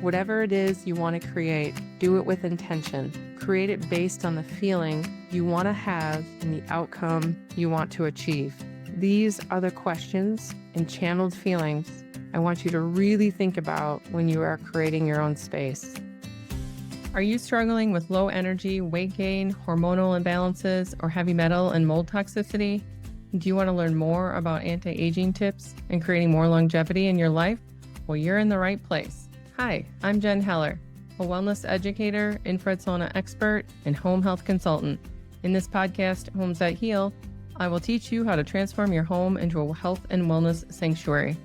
Whatever it is you want to create, do it with intention. Create it based on the feeling you want to have and the outcome you want to achieve. These are the questions and channeled feelings I want you to really think about when you are creating your own space. Are you struggling with low energy, weight gain, hormonal imbalances, or heavy metal and mold toxicity? Do you want to learn more about anti-aging tips and creating more longevity in your life? Well, you're in the right place. Hi, I'm Jen Heller, a wellness educator, infrared sauna expert, and home health consultant. In this podcast, Homes That Heal, I will teach you how to transform your home into a health and wellness sanctuary.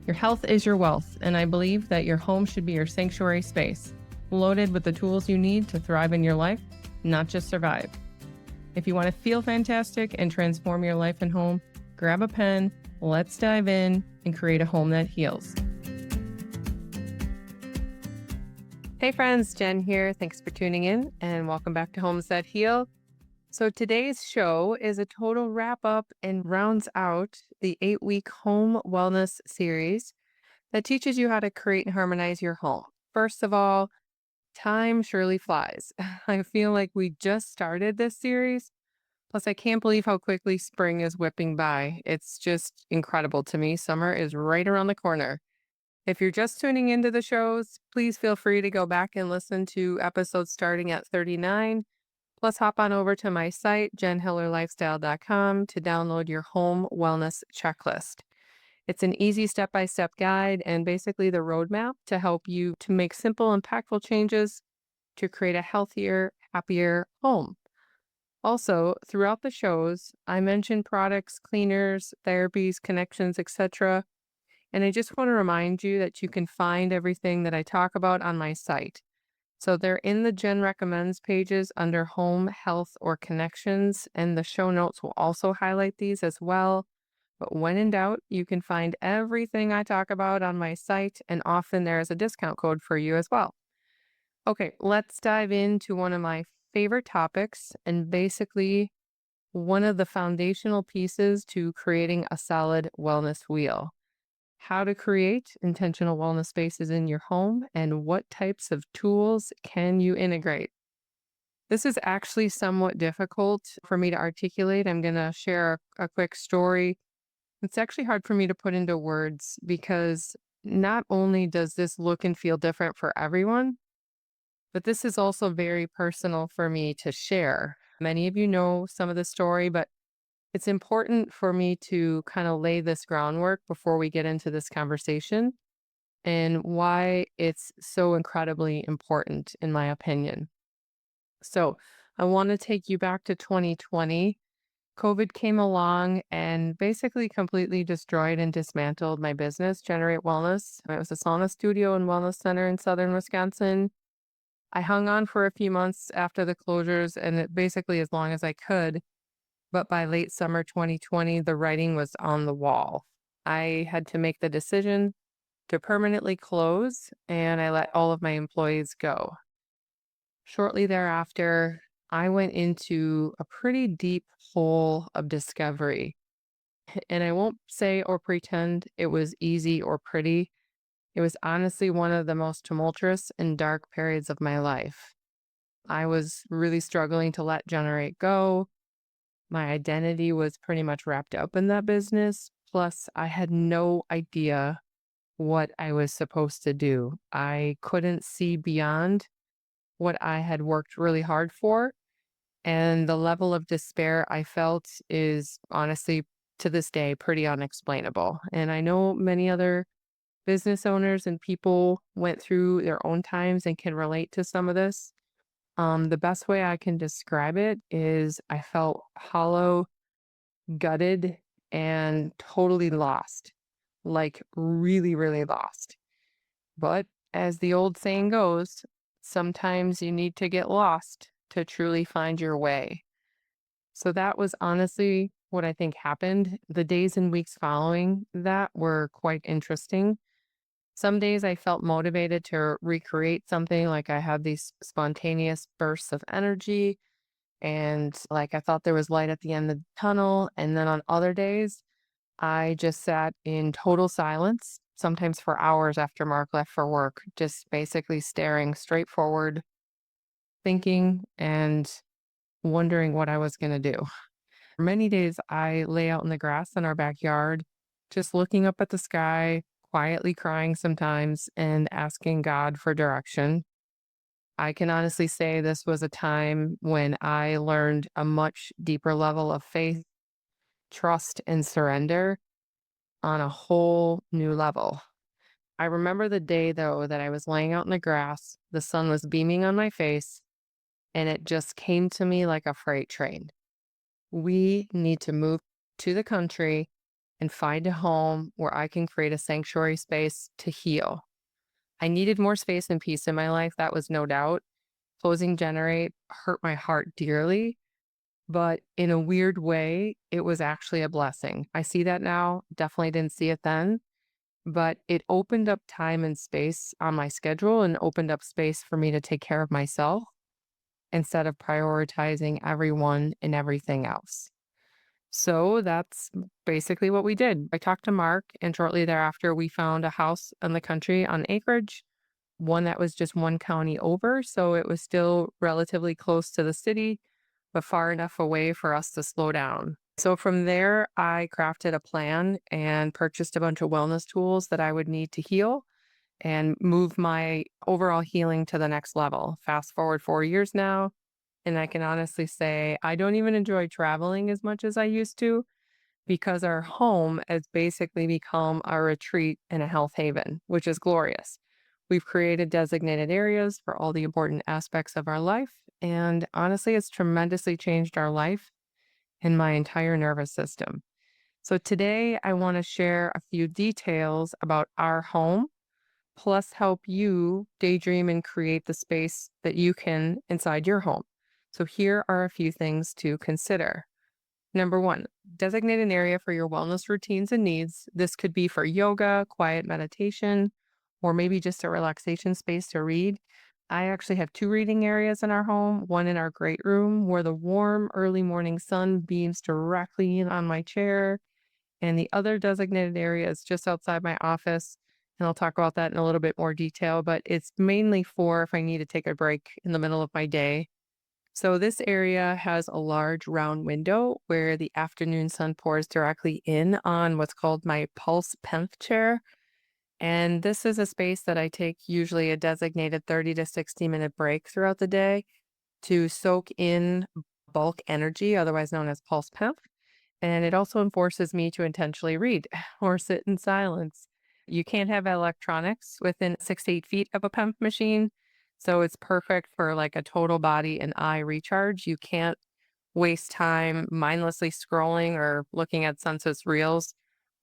Your health is your wealth, and I believe that your home should be your sanctuary space, loaded with the tools you need to thrive in your life, not just survive. If you want to feel fantastic and transform your life and home, grab a pen, let's dive in and create a home that heals. Hey friends, Jen here. Thanks for tuning in and welcome back to Homes That Heal. So today's show is a total wrap up and rounds out the 8-week home wellness series that teaches you how to create and harmonize your home. First of all, time surely flies. I feel like we just started this series. Plus, I can't believe how quickly spring is whipping by. It's just incredible to me. Summer is right around the corner. If you're just tuning into the shows, please feel free to go back and listen to episodes starting at 39. Plus, hop on over to my site, jenhellerlifestyle.com, to download your home wellness checklist. It's an easy step-by-step guide and basically the roadmap to help you to make simple, impactful changes to create a healthier, happier home. Also, throughout the shows, I mention products, cleaners, therapies, connections, etc. And I just want to remind you that you can find everything that I talk about on my site. So they're in the Jen Recommends pages under Home, Health, or Connections, and the show notes will also highlight these as well. But when in doubt, you can find everything I talk about on my site, and often there is a discount code for you as well. Okay, let's dive into one of my favorite topics, and basically one of the foundational pieces to creating a solid wellness wheel. How to create intentional wellness spaces in your home and what types of tools can you integrate. This is actually somewhat difficult for me to articulate. I'm going to share a quick story. It's actually hard for me to put into words because not only does this look and feel different for everyone, but this is also very personal for me to share. Many of you know some of the story, but it's important for me to kind of lay this groundwork before we get into this conversation and why it's so incredibly important, in my opinion. So I want to take you back to 2020. COVID came along and basically completely destroyed and dismantled my business, Generate Wellness. It was a sauna studio and wellness center in southern Wisconsin. I hung on for a few months after the closures and basically as long as I could. But by late summer 2020, the writing was on the wall. I had to make the decision to permanently close, and I let all of my employees go. Shortly thereafter, I went into a pretty deep hole of discovery. And I won't say or pretend it was easy or pretty. It was honestly one of the most tumultuous and dark periods of my life. I was really struggling to let Generate go. My identity was pretty much wrapped up in that business. Plus, I had no idea what I was supposed to do. I couldn't see beyond what I had worked really hard for. And the level of despair I felt is honestly, to this day, pretty unexplainable. And I know many other business owners and people went through their own times and can relate to some of this. The best way I can describe it is I felt hollow, gutted, and totally lost, like really, really lost. But as the old saying goes, sometimes you need to get lost to truly find your way. So that was honestly what I think happened. The days and weeks following that were quite interesting. Some days I felt motivated to recreate something, like I had these spontaneous bursts of energy and like I thought there was light at the end of the tunnel. And then on other days, I just sat in total silence sometimes for hours after Mark left for work, just basically staring straight forward, thinking and wondering what I was going to do. Many days I lay out in the grass in our backyard, just looking up at the sky, quietly crying sometimes, and asking God for direction. I can honestly say this was a time when I learned a much deeper level of faith, trust, and surrender on a whole new level. I remember the day, though, that I was laying out in the grass, the sun was beaming on my face, and it just came to me like a freight train. We need to move to the country and find a home where I can create a sanctuary space to heal. I needed more space and peace in my life, that was no doubt. Closing Generate hurt my heart dearly, but in a weird way, it was actually a blessing. I see that now, definitely didn't see it then, but it opened up time and space on my schedule and opened up space for me to take care of myself instead of prioritizing everyone and everything else. So that's basically what we did. I talked to Mark, and shortly thereafter, we found a house in the country on acreage, one that was just one county over. So it was still relatively close to the city, but far enough away for us to slow down. So from there, I crafted a plan and purchased a bunch of wellness tools that I would need to heal and move my overall healing to the next level. Fast forward 4 years now, and I can honestly say I don't even enjoy traveling as much as I used to because our home has basically become a retreat and a health haven, which is glorious. We've created designated areas for all the important aspects of our life. And honestly, it's tremendously changed our life and my entire nervous system. So today, I want to share a few details about our home, plus help you daydream and create the space that you can inside your home. So here are a few things to consider. Number one, designate an area for your wellness routines and needs. This could be for yoga, quiet meditation, or maybe just a relaxation space to read. I actually have two reading areas in our home, one in our great room where the warm early morning sun beams directly in on my chair, and the other designated area is just outside my office. And I'll talk about that in a little bit more detail, but it's mainly for if I need to take a break in the middle of my day. So this area has a large round window where the afternoon sun pours directly in on what's called my pulse PEMF chair. And this is a space that I take usually a designated 30 to 60-minute break throughout the day to soak in bulk energy, otherwise known as pulse PEMF. And it also forces me to intentionally read or sit in silence. You can't have electronics within 6 to 8 feet of a pump machine. So it's perfect for like a total body and eye recharge. You can't waste time mindlessly scrolling or looking at sunset reels.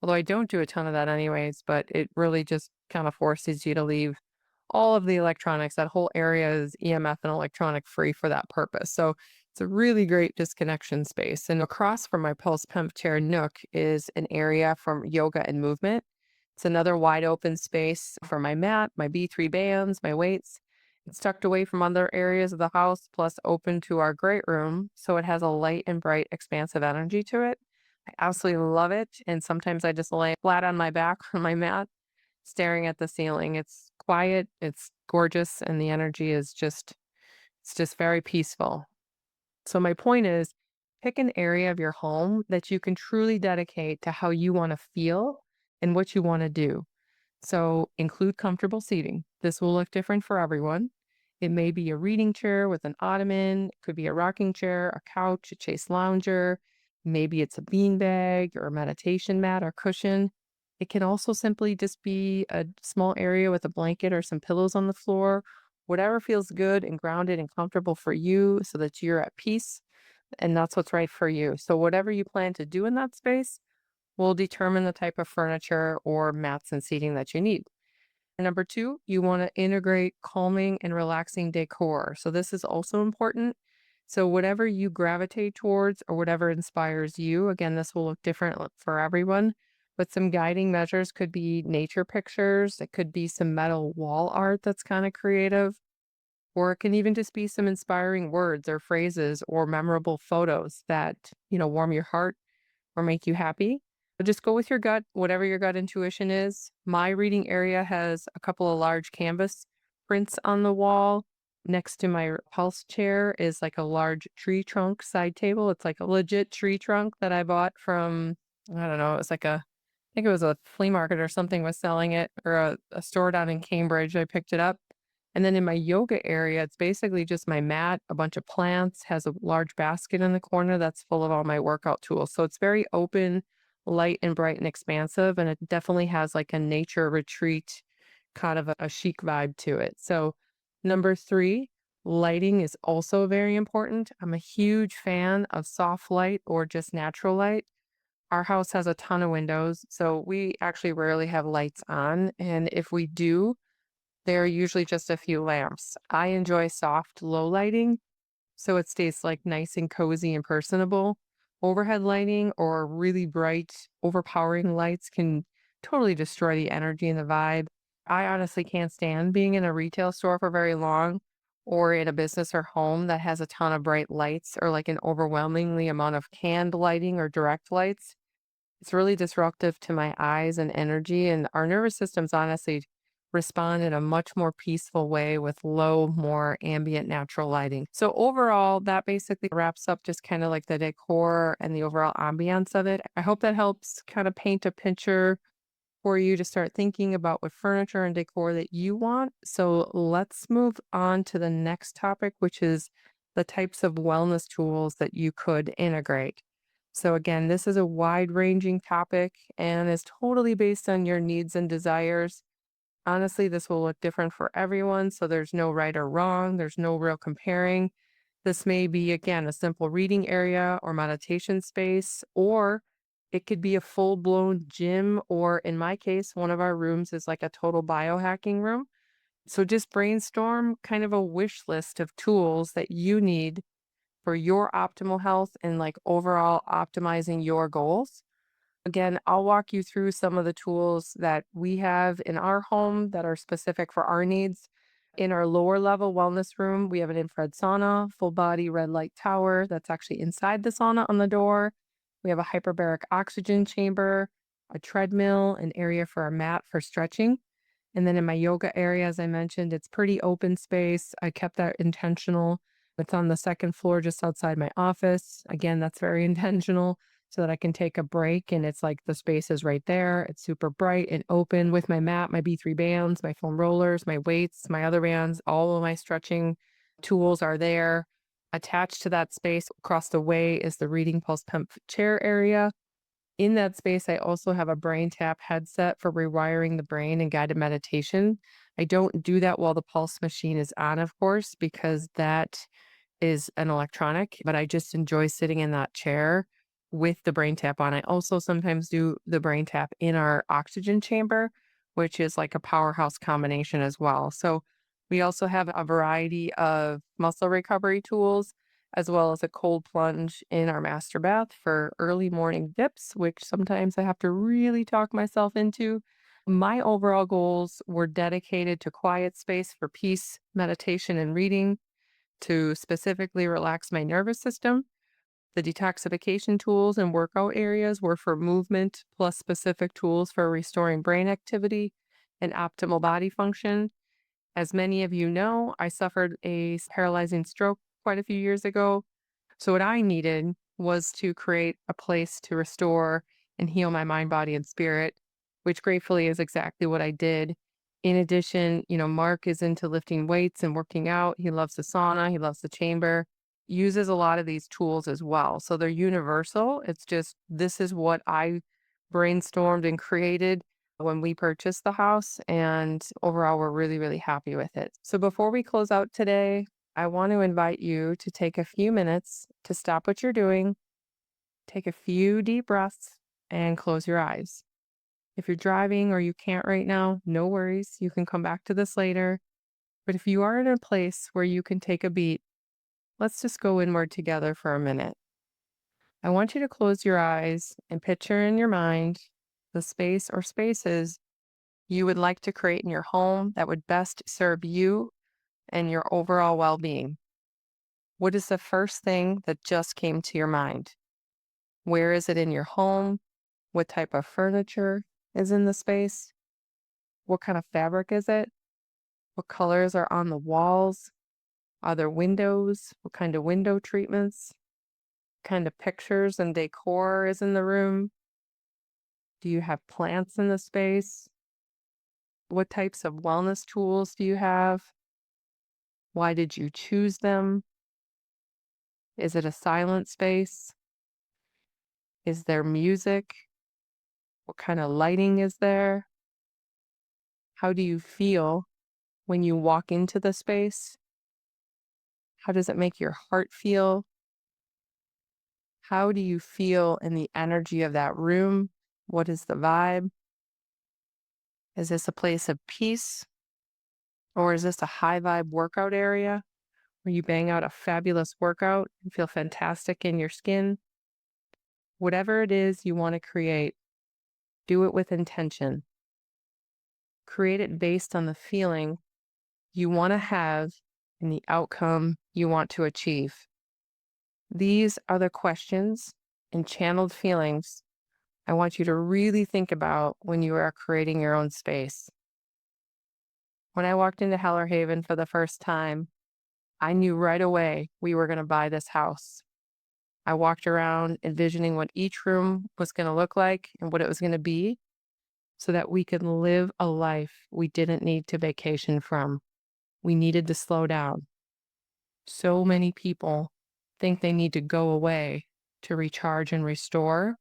Although I don't do a ton of that anyways, but it really just kind of forces you to leave all of the electronics. That whole area is EMF and electronic free for that purpose. So it's a really great disconnection space. And across from my Pulse Pump Chair Nook is an area for yoga and movement. It's another wide open space for my mat, my B3 bands, my weights. It's tucked away from other areas of the house, plus open to our great room. So it has a light and bright, expansive energy to it. I absolutely love it. And sometimes I just lay flat on my back on my mat, staring at the ceiling. It's quiet, it's gorgeous, and the energy is it's just very peaceful. So my point is, pick an area of your home that you can truly dedicate to how you want to feel and what you want to do. So include comfortable seating. This will look different for everyone. It may be a reading chair with an ottoman, it could be a rocking chair, a couch, a chase lounger. Maybe it's a beanbag or a meditation mat or cushion. It can also simply just be a small area with a blanket or some pillows on the floor. Whatever feels good and grounded and comfortable for you so that you're at peace and that's what's right for you. So, whatever you plan to do in that space will determine the type of furniture or mats and seating that you need. Number two, you want to integrate calming and relaxing decor. So, this is also important. So, whatever you gravitate towards or whatever inspires you, again, this will look different for everyone. But some guiding measures could be nature pictures, it could be some metal wall art that's kind of creative, or it can even just be some inspiring words or phrases or memorable photos that, warm your heart or make you happy. But just go with your gut, whatever your gut intuition is. My reading area has a couple of large canvas prints on the wall. Next to my pulse chair is like a large tree trunk side table. It's like a legit tree trunk that I bought from, I don't know, it was like I think it was a flea market or something was selling it, or a store down in Cambridge. I picked it up. And then in my yoga area, it's basically just my mat, a bunch of plants, has a large basket in the corner that's full of all my workout tools. So it's very open, light and bright and expansive. And it definitely has like a nature retreat, kind of a chic vibe to it. So, number three, lighting is also very important. I'm a huge fan of soft light or just natural light. Our house has a ton of windows, so we actually rarely have lights on. And if we do, they're usually just a few lamps. I enjoy soft, low lighting, so it stays like nice and cozy and personable. Overhead lighting or really bright, overpowering lights can totally destroy the energy and the vibe. I honestly can't stand being in a retail store for very long or in a business or home that has a ton of bright lights or like an overwhelmingly amount of canned lighting or direct lights. It's really disruptive to my eyes and energy, and our nervous systems honestly respond in a much more peaceful way with low, more ambient natural lighting. So overall, that basically wraps up just kind of like the decor and the overall ambiance of it. I hope that helps kind of paint a picture for you to start thinking about what furniture and decor that you want. So let's move on to the next topic, which is the types of wellness tools that you could integrate. So again, this is a wide-ranging topic and is totally based on your needs and desires. Honestly, this will look different for everyone, so there's no right or wrong. There's no real comparing. This may be, again, a simple reading area or meditation space, or it could be a full-blown gym, or in my case, one of our rooms is like a total biohacking room. So just brainstorm kind of a wish list of tools that you need for your optimal health and like overall optimizing your goals. Again, I'll walk you through some of the tools that we have in our home that are specific for our needs. In our lower level wellness room, we have an infrared sauna, full body red light tower that's actually inside the sauna on the door. We have a hyperbaric oxygen chamber, a treadmill, an area for a mat for stretching. And then in my yoga area, as I mentioned, it's pretty open space. I kept that intentional. It's on the second floor just outside my office. Again, that's very intentional so that I can take a break and it's like the space is right there. It's super bright and open with my mat, my B3 bands, my foam rollers, my weights, my other bands, all of my stretching tools are there. Attached to that space across the way is the Reading Pulse PEMF chair area. In that space, I also have a brain tap headset for rewiring the brain and guided meditation. I don't do that while the pulse machine is on, of course, because that is an electronic, but I just enjoy sitting in that chair with the brain tap on. I also sometimes do the brain tap in our oxygen chamber, which is like a powerhouse combination as well. So we also have a variety of muscle recovery tools as well as a cold plunge in our master bath for early morning dips, which sometimes I have to really talk myself into. My overall goals were dedicated to quiet space for peace, meditation, and reading to specifically relax my nervous system. The detoxification tools and workout areas were for movement, plus specific tools for restoring brain activity and optimal body function. As many of you know, I suffered a paralyzing stroke quite a few years ago. So, what I needed was to create a place to restore and heal my mind, body, and spirit, which gratefully is exactly what I did. In addition, Mark is into lifting weights and working out. He loves the sauna, he loves the chamber, uses a lot of these tools as well. So, they're universal. It's just this is what I brainstormed and created when we purchased the house. And overall, we're really, really happy with it. So, before we close out today, I want to invite you to take a few minutes to stop what you're doing, take a few deep breaths, and close your eyes. If you're driving or you can't right now, no worries. You can come back to this later. But if you are in a place where you can take a beat, let's just go inward together for a minute. I want you to close your eyes and picture in your mind the space or spaces you would like to create in your home that would best serve you and your overall well being. What is the first thing that just came to your mind? Where is it in your home? What type of furniture is in the space? What kind of fabric is it? What colors are on the walls? Are there windows? What kind of window treatments? What kind of pictures and decor is in the room? Do you have plants in the space? What types of wellness tools do you have? Why did you choose them? Is it a silent space? Is there music? What kind of lighting is there? How do you feel when you walk into the space? How does it make your heart feel? How do you feel in the energy of that room? What is the vibe? Is this a place of peace? Or is this a high vibe workout area where you bang out a fabulous workout and feel fantastic in your skin? Whatever it is you want to create, do it with intention. Create it based on the feeling you want to have and the outcome you want to achieve. These are the questions and channeled feelings I want you to really think about when you are creating your own space. When I walked into Heller Haven for the first time, I knew right away we were going to buy this house. I walked around envisioning what each room was going to look like and what it was going to be so that we could live a life we didn't need to vacation from. We needed to slow down. So many people think they need to go away to recharge and restore,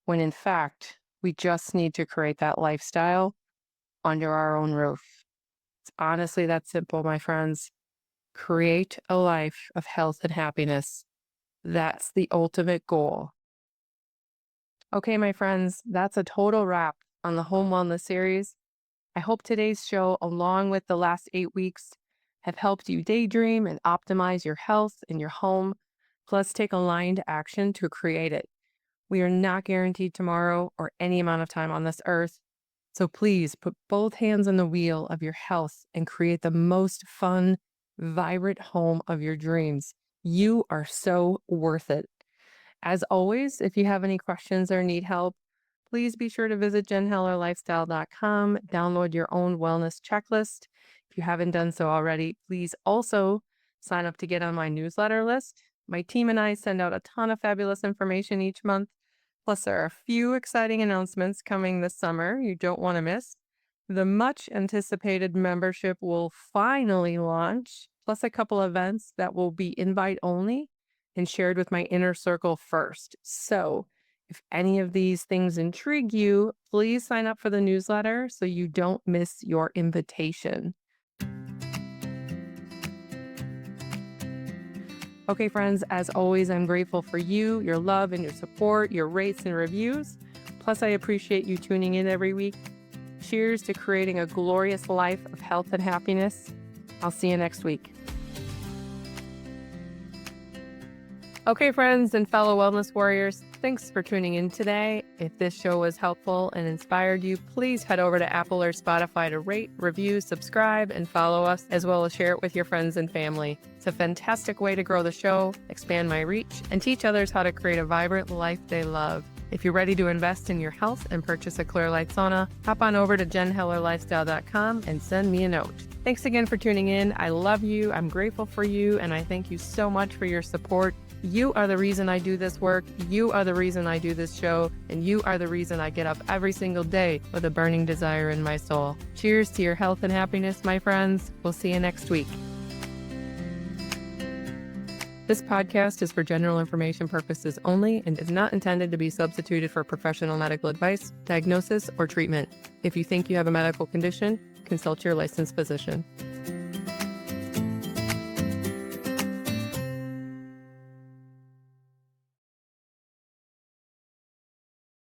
when in fact, we just need to create that lifestyle under our own roof. It's honestly that simple, my friends. Create a life of health and happiness. That's the ultimate goal. Okay, my friends, that's a total wrap on the Home Wellness series. I hope today's show, along with the last 8 weeks, have helped you daydream and optimize your health in your home, plus take aligned action to create it. We are not guaranteed tomorrow or any amount of time on this earth. So please put both hands on the wheel of your health and create the most fun, vibrant home of your dreams. You are so worth it. As always, if you have any questions or need help, please be sure to visit jenhellerlifestyle.com, download your own wellness checklist. If you haven't done so already, please also sign up to get on my newsletter list. My team and I send out a ton of fabulous information each month. Plus, there are a few exciting announcements coming this summer you don't want to miss. The much anticipated membership will finally launch, plus a couple events that will be invite only and shared with my inner circle first. So, if any of these things intrigue you, please sign up for the newsletter so you don't miss your invitation. Okay, friends, as always, I'm grateful for you, your love and your support, your rates and reviews. Plus, I appreciate you tuning in every week. Cheers to creating a glorious life of health and happiness. I'll see you next week. Okay, friends and fellow wellness warriors, thanks for tuning in today. If this show was helpful and inspired you, please head over to Apple or Spotify to rate, review, subscribe, and follow us, as well as share it with your friends and family. It's a fantastic way to grow the show, expand my reach, and teach others how to create a vibrant life they love. If you're ready to invest in your health and purchase a Clear Light sauna, hop on over to jenhellerlifestyle.com and send me a note. Thanks again for tuning in. I love you, I'm grateful for you, and I thank you so much for your support. You are the reason I do this work, you are the reason I do this show, and you are the reason I get up every single day with a burning desire in my soul. Cheers to your health and happiness, my friends. We'll see you next week. This podcast is for general information purposes only and is not intended to be substituted for professional medical advice, diagnosis, or treatment. If you think you have a medical condition, consult your licensed physician.